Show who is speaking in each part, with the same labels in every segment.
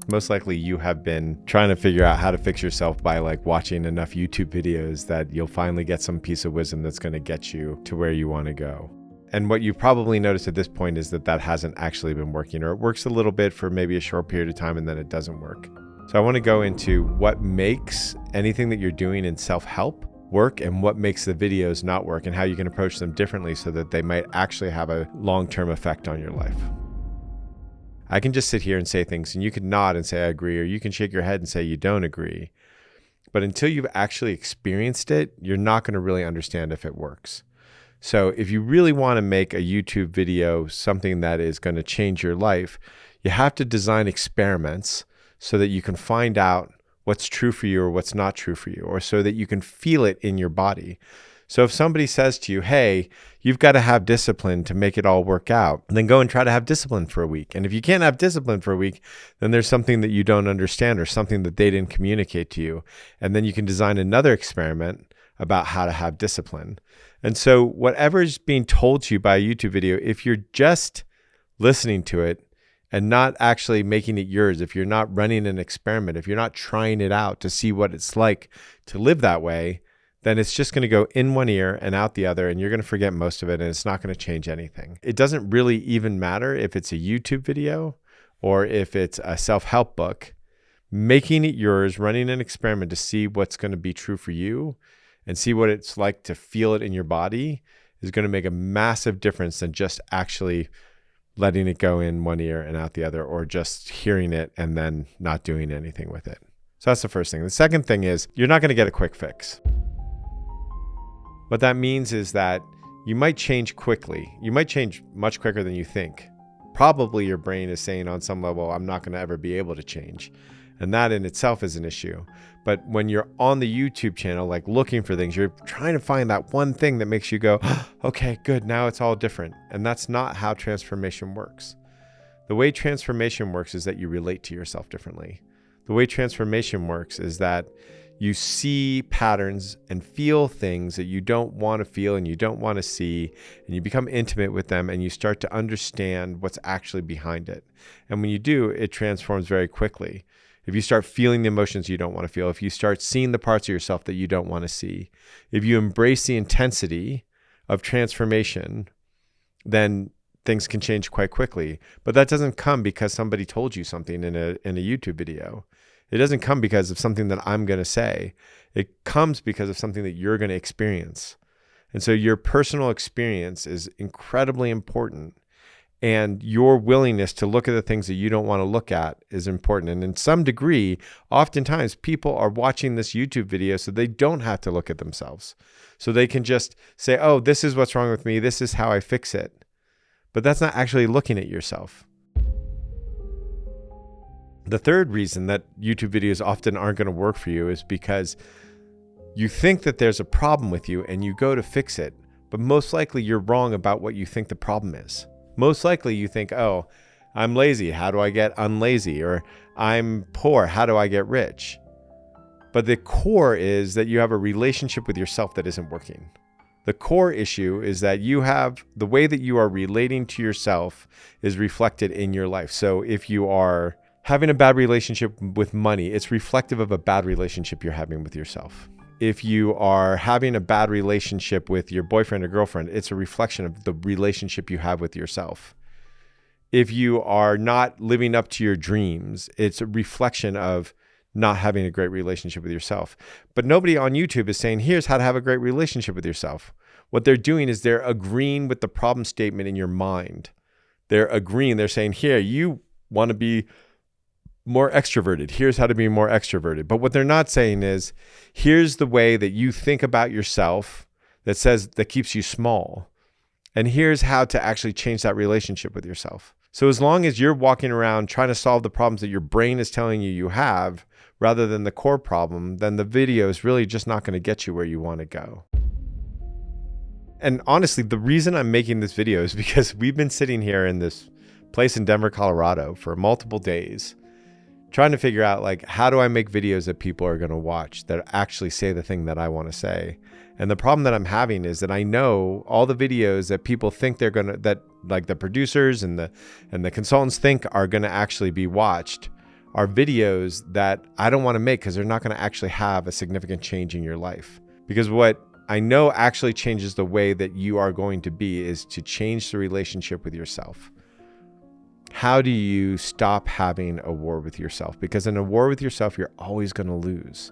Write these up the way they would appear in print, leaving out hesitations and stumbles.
Speaker 1: most likely you have been trying to figure out how to fix yourself by like watching enough YouTube videos that you'll finally get some piece of wisdom that's going to get you to where you want to go. And what you probably noticed at this point is that that hasn't actually been working, or it works a little bit for maybe a short period of time and then it doesn't work. So I want to go into what makes anything that you're doing in self-help work and what makes the videos not work, and how you can approach them differently so that they might actually have a long-term effect on your life. I can just sit here and say things and you can nod and say I agree, or you can shake your head and say you don't agree. But until you've actually experienced it, you're not going to really understand if it works. So if you really want to make a YouTube video something that is going to change your life, you have to design experiments so that you can find out what's true for you or what's not true for you, or so that you can feel it in your body. So if somebody says to you, hey, you've got to have discipline to make it all work out, then go and try to have discipline for a week. And if you can't have discipline for a week, then there's something that you don't understand or something that they didn't communicate to you. And then you can design another experiment about how to have discipline. And so whatever is being told to you by a YouTube video, if you're just listening to it and not actually making it yours, if you're not running an experiment, if you're not trying it out to see what it's like to live that way, then it's just going to go in one ear and out the other, and you're going to forget most of it, and it's not going to change anything. It doesn't really even matter if it's a YouTube video or if it's a self-help book. Making it yours, running an experiment to see what's going to be true for you and see what it's like to feel it in your body is going to make a massive difference than just actually letting it go in one ear and out the other, or just hearing it and then not doing anything with it. So that's the first thing. The second thing is you're not going to get a quick fix. What that means is that you might change quickly. You might change much quicker than you think. Probably your brain is saying on some level, I'm not going to ever be able to change. And that in itself is an issue. But when you're on the YouTube channel, like looking for things, you're trying to find that one thing that makes you go, okay, good, now it's all different. And that's not how transformation works. The way transformation works is that you relate to yourself differently. The way transformation works is that you see patterns and feel things that you don't want to feel and you don't want to see, and you become intimate with them and you start to understand what's actually behind it. And when you do, it transforms very quickly. If you start feeling the emotions you don't want to feel, if you start seeing the parts of yourself that you don't want to see, if you embrace the intensity of transformation, then things can change quite quickly. But that doesn't come because somebody told you something in a YouTube video. It doesn't come because of something that I'm going to say. It comes because of something that you're going to experience. And so your personal experience is incredibly important. And your willingness to look at the things that you don't want to look at is important. And in some degree, oftentimes people are watching this YouTube video so they don't have to look at themselves. So they can just say, oh, this is what's wrong with me. This is how I fix it. But that's not actually looking at yourself. The third reason that YouTube videos often aren't going to work for you is because you think that there's a problem with you and you go to fix it, but most likely you're wrong about what you think the problem is. Most likely you think, oh, I'm lazy. How do I get unlazy? Or I'm poor. How do I get rich? But the core is that you have a relationship with yourself that isn't working. The core issue is that you have the way that you are relating to yourself is reflected in your life. So if you are having a bad relationship with money, it's reflective of a bad relationship you're having with yourself. If you are having a bad relationship with your boyfriend or girlfriend, it's a reflection of the relationship you have with yourself. If you are not living up to your dreams, it's a reflection of not having a great relationship with yourself. But nobody on YouTube is saying, here's how to have a great relationship with yourself. What they're doing is they're agreeing with the problem statement in your mind. They're agreeing, they're saying, here, you want to be more extroverted. Here's how to be more extroverted. But what they're not saying is, here's the way that you think about yourself that keeps you small. And here's how to actually change that relationship with yourself. So as long as you're walking around trying to solve the problems that your brain is telling you have, rather than the core problem, then the video is really just not going to get you where you want to go. And honestly, the reason I'm making this video is because we've been sitting here in this place in Denver, Colorado for multiple days, trying to figure out, like, how do I make videos that people are going to watch that actually say the thing that I want to say? And the problem that I'm having is that I know all the videos that people think they're going to, that like the producers and the consultants think are going to actually be watched, are videos that I don't want to make because they're not going to actually have a significant change in your life. Because what I know actually changes the way that you are going to be is to change the relationship with yourself. How do you stop having a war with yourself? Because in a war with yourself, you're always going to lose.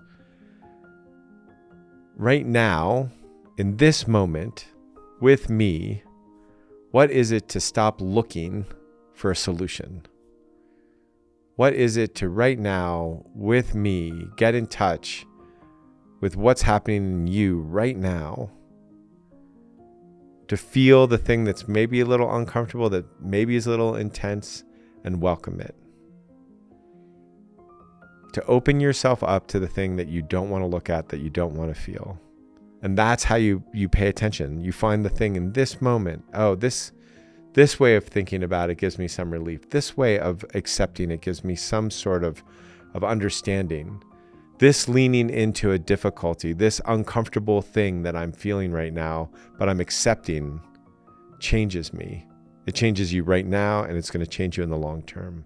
Speaker 1: Right now, in this moment, with me, what is it to stop looking for a solution? What is it to right now, with me, get in touch with what's happening in you right now? To feel the thing that's maybe a little uncomfortable, that maybe is a little intense, and welcome it. To open yourself up to the thing that you don't want to look at, that you don't want to feel. And that's how you pay attention. You find the thing in this moment. Oh, this way of thinking about it gives me some relief. This way of accepting it gives me some sort of understanding. This leaning into a difficulty, this uncomfortable thing that I'm feeling right now, but I'm accepting, changes me. It changes you right now, and it's going to change you in the long term.